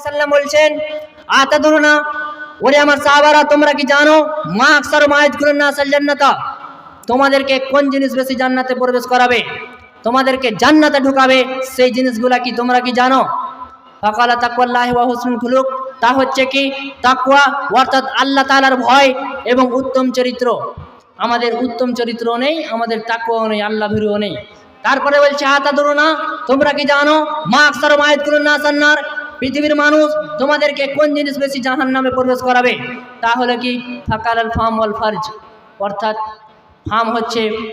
সাল্লাম বলছেন, আতাদুরুনা, ওরে আমার সাহাবারা, তোমরা কি জানো মা আকসারু মা ইয়াদখুলুন নাসাল জান্নাতা, তোমাদেরকে কোন জিনিস বেশি জান্নাতে প্রবেশ করাবে, তোমাদেরকে জান্নাতে ঢুকাবে, সেই জিনিসগুলা কি তোমরা কি জানো? ফাকালা তাকওয়াল্লাহি ওয়া হুসনুল খুলুক, তা হচ্ছে কি তাকওয়া অর্থাৎ আল্লাহ তাআলার ভয় এবং উত্তম চরিত্র। আমাদের উত্তম চরিত্র নেই, আমাদের তাকওয়াও নেই, আল্লাহ ভীরুও নেই। তারপরে বলছে আতাদুরুনা, তোমরা কি জানো মা আকসারু মা ইয়াদখুলুন নাসান নার, পৃথিবীর মানুষ তোমাদেরকে কোন জিনিস বেশি জাহান্নামে প্রবেশ করাবে? তাহলে কি ফাকালাল ফাম ওয়াল ফারজ, অর্থাৎ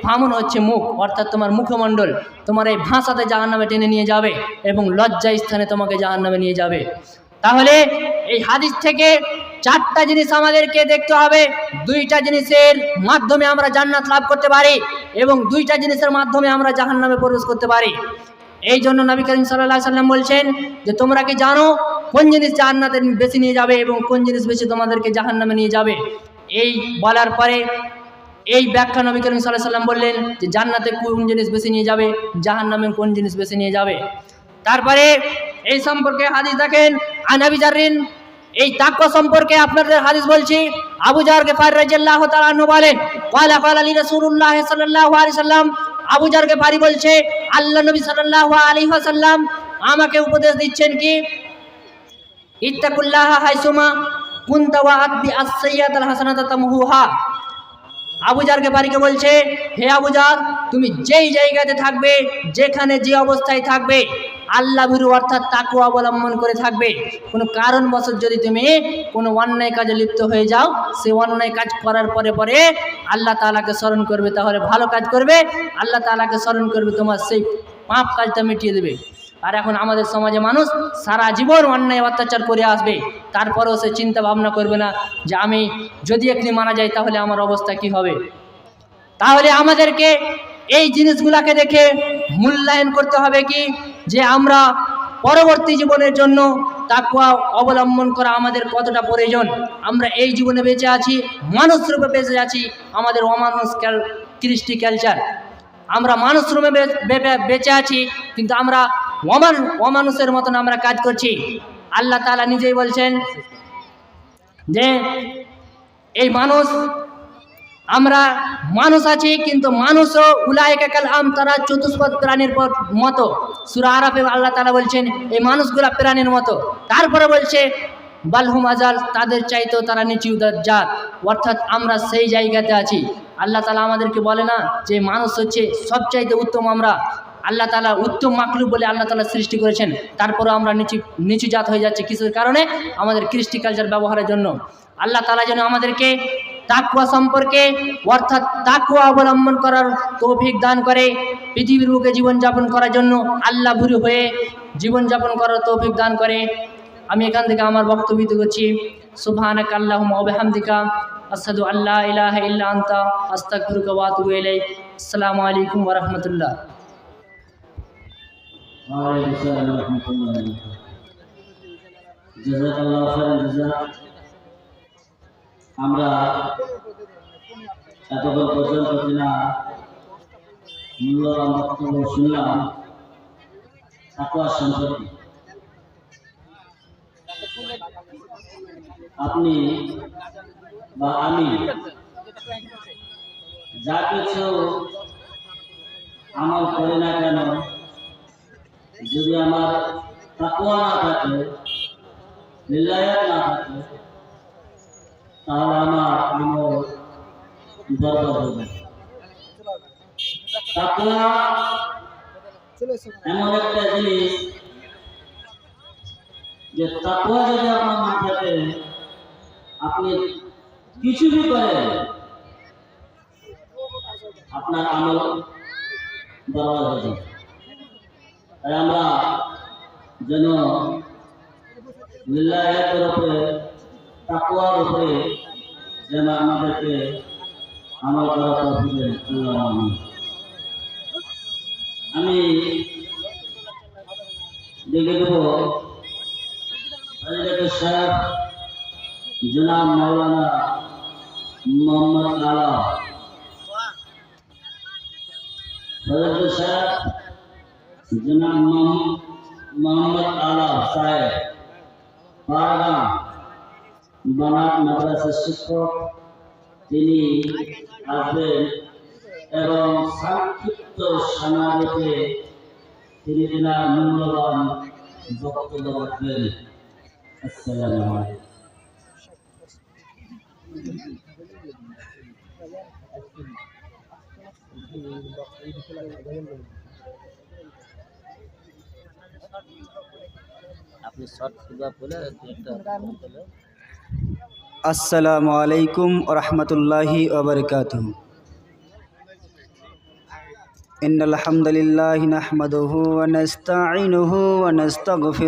ফামুন হচ্ছে মুখ, অর্থাৎ তোমার মুখমণ্ডল, তোমার এই ভাষাতে জাহান্নামে টেনে নিয়ে যাবে এবং লজ্জা স্থানে তোমাকে জাহান্নামে নিয়ে যাবে। তাহলে এই হাদিস থেকে চারটা জিনিস আমাদেরকে দেখতে হবে। দুইটা জিনিসের মাধ্যমে আমরা জান্নাত লাভ করতে পারি এবং দুইটা জিনিসের মাধ্যমে আমরা জাহান্নামে প্রবেশ করতে পারি। এই জন্য নবী করিম সাল্লাল্লাহু আলাইহি ওয়াসাল্লাম বলছেন যে তোমরা কি জানো কোন জিনিস জান্নাতে বেশি নিয়ে যাবে এবং কোন জিনিস বেশি তোমাদেরকে জাহান্নামে নিয়ে যাবে? এই বলার পরে এই ব্যাখ্যা নবী করিম সাল্লাল্লাহু আলাইহি ওয়াসাল্লাম বললেন যে জান্নাতে কোন জিনিস বেশি নিয়ে যাবে, জাহান্নামে কোন জিনিস বেশি নিয়ে যাবে। তারপরে এই সম্পর্কে হাদিস দেখেন, আন আবি জাররিন, এই তাকওয়া সম্পর্কে আপনাদের হাদিস বলছি। আবু জার গিফারি রাদিয়াল্লাহু তাআলা আনহু বলেন, ক্বালা ক্বালা লি রাসূলুল্লাহ সাল্লাল্লাহু আলাইহি সাল্লাম, আবু জার গিফারি বলছে আল্লাহ নবী সাল্লাল্লাহু আলাইহি ওয়াসাল্লাম আমাকে উপদেশ দিচ্ছেন কি, ইত্তাকুল্লাহ হাইসুমা কুনতা ওয়া আতবি আস-সাইয়্যাতাল হাসানাতা তামহুহা। আবু জার গিফারিকে বলছে, হে আবু জার, তুমি যেই জায়গাতে থাকবে, যেখানে যে অবস্থায় থাকবে, আল্লাহ ভীরু অর্থাৎ তাকওয়া অবলম্বন করে থাকবে। কোনো কারণবশত যদি তুমি কোনো অন্যায় কাজে লিপ্ত হয়ে যাও, সেই অন্যায় কাজ করার পরে পরে আল্লাহ তাআলাকে স্মরণ করবে, তাহলে ভালো কাজ করবে, আল্লাহ তাআলাকে স্মরণ করবে, তোমার সেই পাপ কাজটা মিটিয়ে দেবে। আর এখন আমাদের সমাজে মানুষ সারা জীবন অন্যায় অত্যাচার করে আসবে, তারপরেও সে চিন্তা ভাবনা করবে না যে আমি যদি এখনই মারা যাই তাহলে আমার অবস্থা কি হবে। তাহলে আমাদেরকে এই জিনিসগুলোকে দেখে মূল্যায়ন করতে হবে কি, যে আমরা পরবর্তী জীবনের জন্য তাকওয়া অবলম্বন করা আমাদের কতটা প্রয়োজন। আমরা এই জীবনে বেঁচে আছি, মানুষ রূপে বেঁচে আছি, আমাদের অমানুষ কৃষ্টি কালচার, আমরা মানুষ রূপে বেঁচে আছি, কিন্তু আমরা অমানুষের মতন আমরা কাজ করছি। আল্লাহ তাআলা নিজেই বলছেন যে এই আমরা মানুষ আছি, কিন্তু মানুষও উলাইকা কাল আম, তারা চতুষ্পদ প্রাণীর মতো। সূরা আরাফে আল্লাহ তাআলা বলছেন এই মানুষগুলা প্রাণীর মতো। তারপরে বলছে বালহুম আজাল, তাদের চাইতেও তারা নিচু জাত, অর্থাৎ আমরা সেই জায়গাতে আছি। আল্লাহ তাআলা আমাদেরকে বলে না যে মানুষ হচ্ছে সবচাইতে উত্তম, আমরা আল্লাহ তাআলা উত্তম মাখলুক বলে আল্লাহ তাআলা সৃষ্টি করেছেন, তারপরেও আমরা নিচু জাত হয়ে যাচ্ছি। কিসের কারণে? আমাদের কৃষ্টি কালচার ব্যবহারের জন্য। আল্লাহ তাআলা যেন আমাদেরকে তাকওয়া সম্পর্কে অর্থাৎ তাকওয়া অবলম্বন করার তৌফিক দান করে, পৃথিবীর বুকে জীবনযাপন করার জন্য আল্লাহ ভীরু হয়ে জীবনযাপন করার তৌফিক দান করে। আমি এখান থেকে আমার বক্তব্য করছি। সুবহানাকা আল্লাহুম্মা ওয়া বিহামদিকা আশহাদু আল্লা ইলাহা ইল্লা আনতা আস্তাগফিরুকা ওয়া আতুবু ইলাইক। আসসালামু আলাইকুম ওয়া রাহমাতুল্লাহ। ওয়া আলাইকুম আসসালাম ওয়া রাহমাতুল্লাহ। জাযাকাল্লাহু খাইরান জাযা। আমরা এতক্ষণ পর্যন্ত কিনা মূল্যবান বক্তব্য শুনলাম তাকওয়া সম্পর্কে। আপনি বা আমি যা কিছু আমল করি না কেন, যদি আমার তাকওয়া না থাকে, লিল্লাহিয়াত না থাকে, তাহলে আমার আমল বরবাদ হবে। তাকওয়া এমন একটা জিনিস যে তাকওয়া যদি আপনার না থাকে, আপনি কিছু भी করেন, আপনার আমল বরবাদ হয়ে যাবে। তাই আমরা যেন লিল্লাহিয়াতের উপরে, তাকওয়ার উপরে যেন আমাদেরকে আমল করার তৌফিক দেন। আমি দেখে দেব শেখ জনাব মাওলানা মোহাম্মদ আলা, শেখ জনাব মোহাম্মদ আলা সাহেব বারগাম বানাত মাদ্রাসার শিক্ষক, তিনি আসবেন এবং সংক্ষিপ্ত সমাবেশে তিনি তিনার মূল্যবান বক্তব্য রাখবেন। আসসালামু আলাইকুম। अस्सलामु अलैकुम वरहमतुल्लाहि वबरकातुहू। इन्नल हम्दुलिल्लाहि नहमदुहू व नस्तईनुहु व नस्तगफिरुहू।